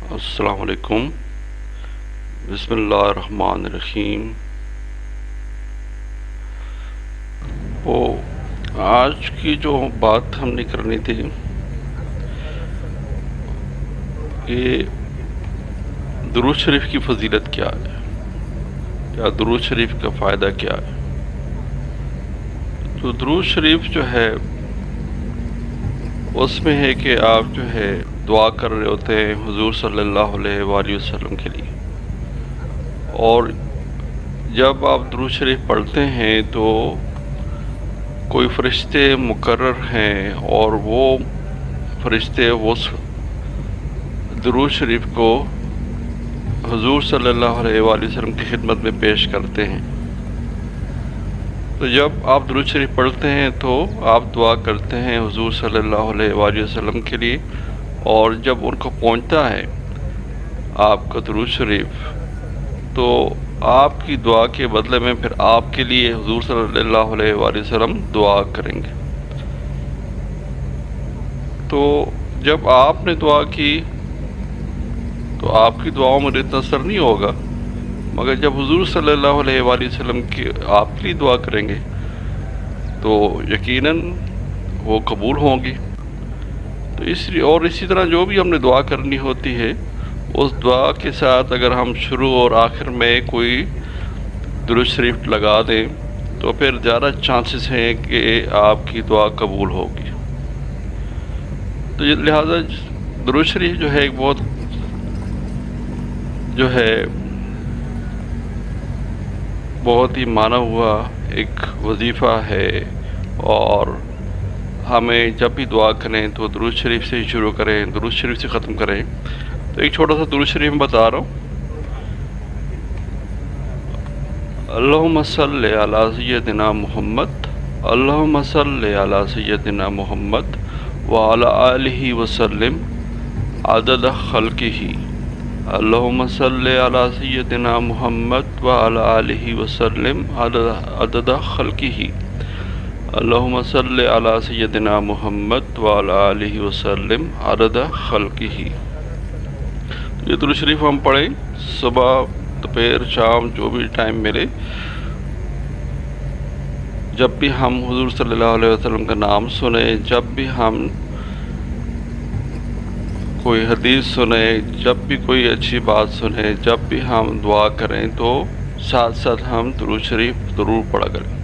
السلام علیکم۔ بسم اللہ الرحمن الرحیم۔ وہ آج کی جو بات ہم نے کرنی تھی کہ درود شریف کی فضیلت کیا ہے، یا درود شریف کا فائدہ کیا ہے۔ تو درود شریف جو ہے اس میں ہے کہ آپ جو ہے دعا کر رہے ہوتے ہیں حضور صلی اللہ علیہ وآلہ وسلم کے لیے، اور جب آپ درود شریف پڑھتے ہیں تو کوئی فرشتے مقرر ہیں اور وہ فرشتے اس درود شریف کو حضور صلی اللہ علیہ وآلہ وسلم کی خدمت میں پیش کرتے ہیں۔ تو جب آپ درود شریف پڑھتے ہیں تو آپ دعا کرتے ہیں حضور صلی اللہ علیہ وآلہ وسلم کے لیے، اور جب ان کو پہنچتا ہے آپ کا درود شریف تو آپ کی دعا کے بدلے میں پھر آپ کے لیے حضور صلی اللہ علیہ وآلہ وسلم دعا کریں گے۔ تو جب آپ نے دعا کی تو آپ کی دعاؤں میں اتنا اثر نہیں ہوگا، مگر جب حضور صلی اللہ علیہ وآلہ وسلم کی آپ کے لیے دعا کریں گے تو یقیناً وہ قبول ہوں گی۔ تو اسی طرح جو بھی ہم نے دعا کرنی ہوتی ہے، اس دعا کے ساتھ اگر ہم شروع اور آخر میں کوئی درود شریف لگا دیں تو پھر زیادہ چانسز ہیں کہ آپ کی دعا قبول ہوگی۔ تو لہٰذا درود شریف جو ہے ایک بہت ہی مانا ہوا ایک وظیفہ ہے، اور ہمیں جب بھی دعا کریں تو درود شریف سے ہی شروع کریں، درود شریف سے ختم کریں۔ تو ایک چھوٹا سا درود شریف میں بتا رہا ہوں۔ اللہم صلی علی سیدنا محمد، اللہم صلی علی سیدنا محمد وعلی آلہ وسلم عدد خلقہ، اللہم صلی علی سیدنا محمد وعلی آلہ وسلم عدد خلقہ، اللہم صلی علی سیدنا محمد وعلی آلہ وسلم عدد خلقہ۔ یہ درود شریف ہم پڑھیں صبح، دوپہر، شام، جو بھی ٹائم ملے، جب بھی ہم حضور صلی اللہ علیہ وسلم کا نام سنیں، جب بھی ہم کوئی حدیث سنیں، جب بھی کوئی اچھی بات سنیں، جب بھی ہم دعا کریں تو ساتھ ساتھ ہم درود شریف ضرور پڑھا کریں،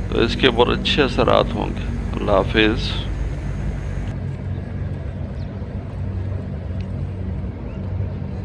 تو اس کے بہت اچھے اثرات ہوں گے۔ اللہ حافظ۔